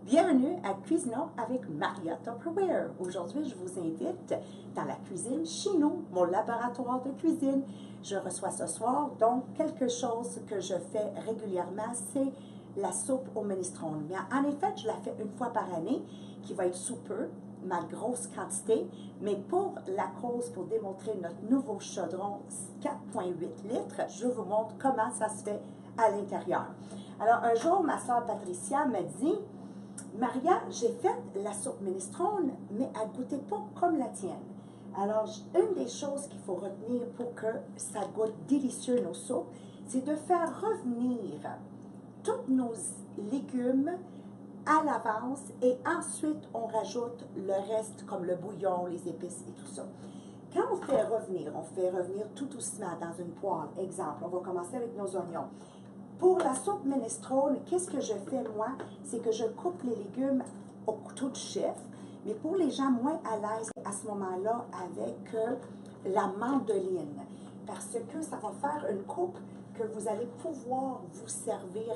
Bienvenue à Cuisinons avec Maria Tupperware. Aujourd'hui, je vous invite dans la cuisine chez nous, mon laboratoire de cuisine. Je reçois ce soir donc quelque chose que je fais régulièrement, c'est la soupe au minestrone. Mais en effet, je la fais une fois par année, qui va être sous peu, ma grosse quantité, mais pour la cause, pour démontrer notre nouveau chaudron 4,8 litres, je vous montre comment ça se fait à l'intérieur. Alors, un jour, ma soeur Patricia m'a dit: Maria, j'ai fait la soupe minestrone, mais elle ne goûtait pas comme la tienne. Alors, une des choses qu'il faut retenir pour que ça goûte délicieux nos soupes, c'est de faire revenir tous nos légumes à l'avance et ensuite on rajoute le reste comme le bouillon, les épices et tout ça. Quand on fait revenir tout doucement dans une poêle. Exemple, on va commencer avec nos oignons. Pour la soupe minestrone, qu'est-ce que je fais moi? C'est que je coupe les légumes au couteau de chef, mais pour les gens moins à l'aise à ce moment-là avec la mandoline, parce que ça va faire une coupe que vous allez pouvoir vous servir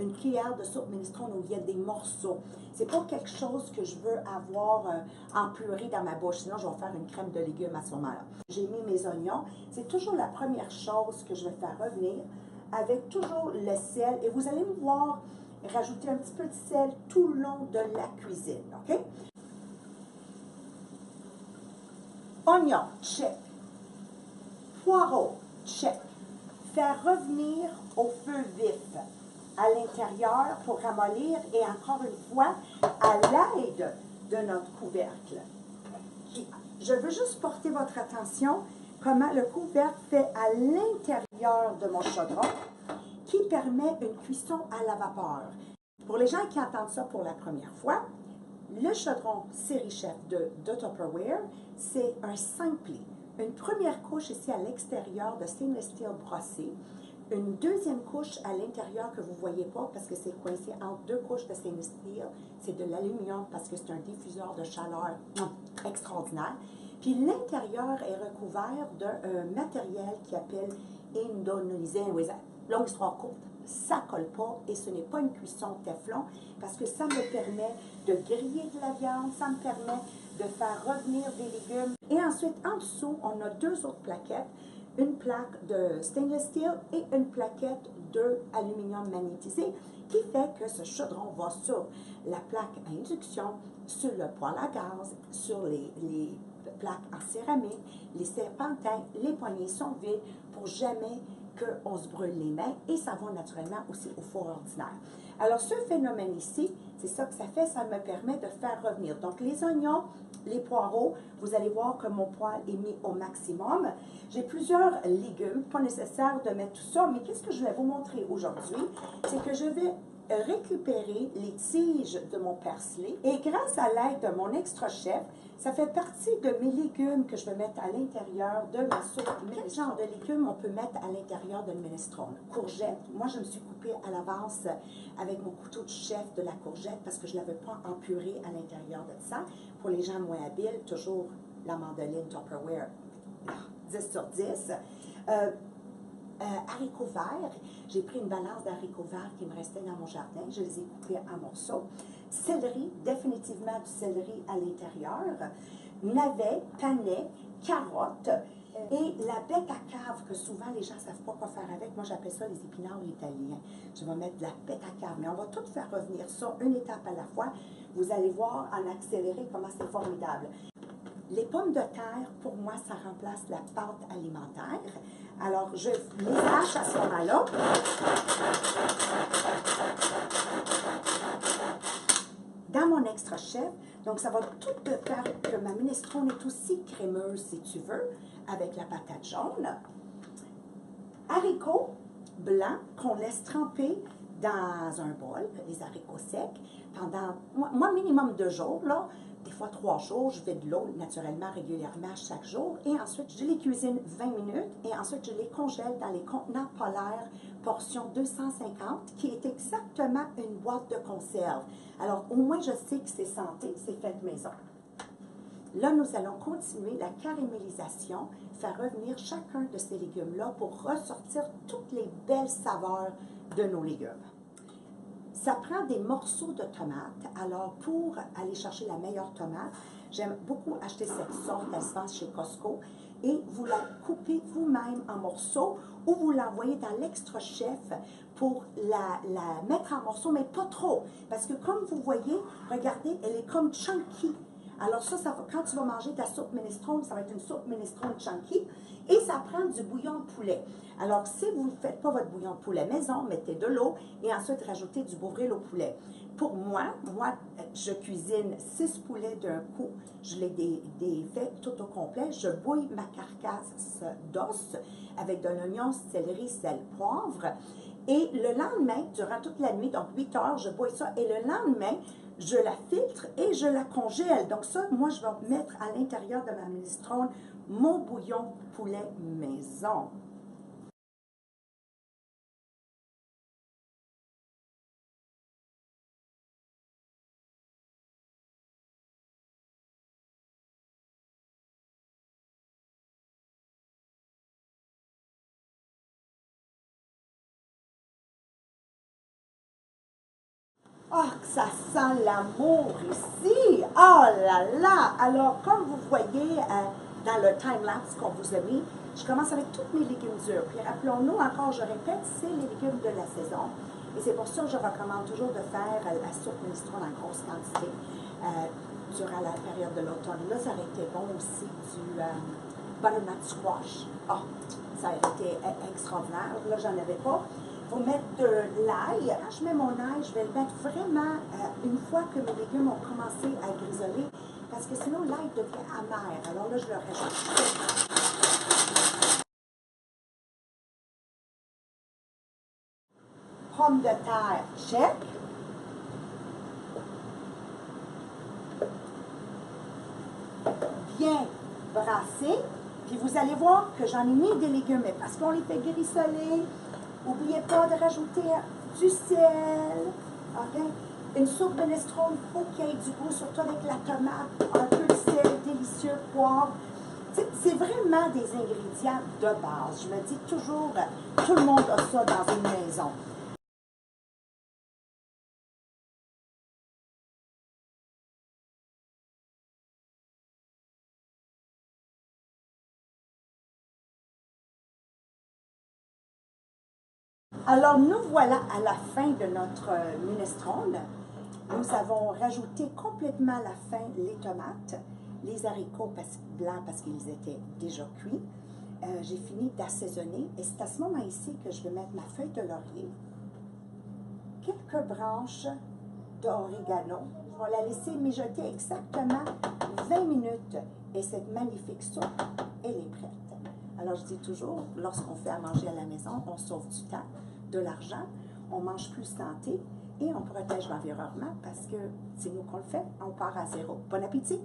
une cuillère de soupe minestrone où il y a des morceaux. C'est pas quelque chose que je veux avoir en purée dans ma bouche, sinon je vais faire une crème de légumes à ce moment-là. J'ai mis mes oignons. C'est toujours la première chose que je vais faire revenir, avec toujours le sel. Et vous allez me voir rajouter un petit peu de sel tout le long de la cuisine, OK? Oignon, check. Poireau, check. Faire revenir au feu vif à l'intérieur pour ramollir et encore une fois à l'aide de notre couvercle. Je veux juste porter votre attention comment le couvercle fait à l'intérieur de mon chaudron qui permet une cuisson à la vapeur. Pour les gens qui entendent ça pour la première fois, le chaudron série chef de Tupperware, c'est un 5 plis. Une première couche ici à l'extérieur de stainless steel brossé, une deuxième couche à l'intérieur que vous ne voyez pas parce que c'est coincé entre deux couches de stainless steel, c'est de l'aluminium parce que c'est un diffuseur de chaleur extraordinaire. Puis l'intérieur est recouvert d'un matériel qui appelle indonésien. Longue histoire courte, ça ne colle pas et ce n'est pas une cuisson Teflon parce que ça me permet de griller de la viande, ça me permet de faire revenir des légumes. Et ensuite, en dessous, on a deux autres plaquettes, une plaque de stainless steel et une plaquette d'aluminium magnétisé qui fait que ce chaudron va sur la plaque à induction, sur le poêle à gaz, sur les plaques en céramique, les serpentins, les poignées sont vides pour jamais qu'on se brûle les mains et ça va naturellement aussi au four ordinaire. Alors ce phénomène ici, c'est ça que ça fait, ça me permet de faire revenir. Donc les oignons, les poireaux, vous allez voir que mon poêle est mis au maximum. J'ai plusieurs légumes, pas nécessaire de mettre tout ça, mais qu'est-ce que je vais vous montrer aujourd'hui? C'est que je vais récupérer les tiges de mon persil et grâce à l'aide de mon extra chef, ça fait partie de mes légumes que je vais mettre à l'intérieur de ma soupe. Quel genre de légumes on peut mettre à l'intérieur d'une minestrone? Courgette. Moi, je me suis coupée à l'avance avec mon couteau de chef de la courgette parce que je ne l'avais pas en purée à l'intérieur de ça. Pour les gens moins habiles, toujours la mandoline Tupperware, 10 sur 10. Haricots verts, j'ai pris une balance d'haricots verts qui me restait dans mon jardin, je les ai coupés en morceaux. Céleri, définitivement du céleri à l'intérieur. Navets, panais, carottes et la bête à cave que souvent les gens ne savent pas quoi faire avec. Moi, j'appelle ça les épinards italiens. Je vais mettre de la bête à cave, mais on va tout faire revenir ça une étape à la fois. Vous allez voir en accéléré comment c'est formidable. Les pommes de terre, pour moi, ça remplace la pâte alimentaire. Alors, je les hache à ce moment-là. Dans mon extra chef, donc ça va tout faire que ma minestrone est aussi crémeuse, si tu veux, avec la patate jaune. Haricots blancs qu'on laisse tremper dans un bol, les haricots secs, pendant, moi minimum 2 jours, là, des fois 3 jours, je fais de l'eau naturellement, régulièrement, chaque jour, et ensuite je les cuisine 20 minutes, et ensuite je les congèle dans les contenants polaires, portion 250, qui est exactement une boîte de conserve. Alors, au moins, je sais que c'est santé, c'est fait maison. Là, nous allons continuer la caramélisation, faire revenir chacun de ces légumes-là pour ressortir toutes les belles saveurs de nos légumes. Ça prend des morceaux de tomates. Alors, pour aller chercher la meilleure tomate, j'aime beaucoup acheter cette sorte d'espace chez Costco et vous la coupez vous-même en morceaux ou vous l'envoyez dans l'extra chef pour la mettre en morceaux, mais pas trop. Parce que comme vous voyez, regardez, elle est comme chunky. Alors ça quand tu vas manger ta soupe minestrone, ça va être une soupe minestrone chunky et ça prend du bouillon de poulet. Alors si vous ne faites pas votre bouillon de poulet maison, mettez de l'eau et ensuite rajoutez du Bovril au poulet. Pour moi, je cuisine 6 poulets d'un coup. Je les défais tout au complet. Je bouille ma carcasse d'os avec de l'oignon, céleri, sel, poivre. Et le lendemain, durant toute la nuit, donc 8 heures, je bouille ça. Et le lendemain, je la filtre et je la congèle. Donc ça, moi, je vais mettre à l'intérieur de ma minestrone mon bouillon poulet maison. Ah, que ça sent l'amour ici! Oh là là! Alors, comme vous voyez dans le time-lapse qu'on vous a mis, je commence avec tous mes légumes durs. Puis rappelons-nous, encore, je répète, c'est les légumes de la saison. Et c'est pour ça que je recommande toujours de faire la soupe minestrone en grosse quantité durant la période de l'automne. Là, ça aurait été bon aussi du butternut squash. Ah, ça aurait été extraordinaire. Là, j'en avais pas. Vous mettre de l'ail. Quand je mets mon ail, je vais le mettre vraiment une fois que mes légumes ont commencé à grisoler, parce que sinon l'ail devient amer. Alors là, je le rajoute. Pommes de terre, check. Bien brassé. Puis vous allez voir que j'en ai mis des légumes, mais parce qu'on les fait grisoler. N'oubliez pas de rajouter du sel. Okay? Une soupe minestrone, il faut qu'il y ait du goût, surtout avec la tomate, un peu de sel, délicieux, poivre. C'est vraiment des ingrédients de base. Je me dis toujours, tout le monde a ça dans une maison. Alors, nous voilà à la fin de notre minestrone. Nous avons rajouté complètement à la fin les tomates, les haricots blancs parce qu'ils étaient déjà cuits. J'ai fini d'assaisonner et c'est à ce moment ici que je vais mettre ma feuille de laurier, quelques branches d'orégano. Je vais la laisser mijoter exactement 20 minutes et cette magnifique soupe, elle est prête. Alors je dis toujours, lorsqu'on fait à manger à la maison, on sauve du temps, de l'argent, on mange plus santé et on protège l'environnement parce que c'est nous qu'on le fait, on part à zéro. Bon appétit!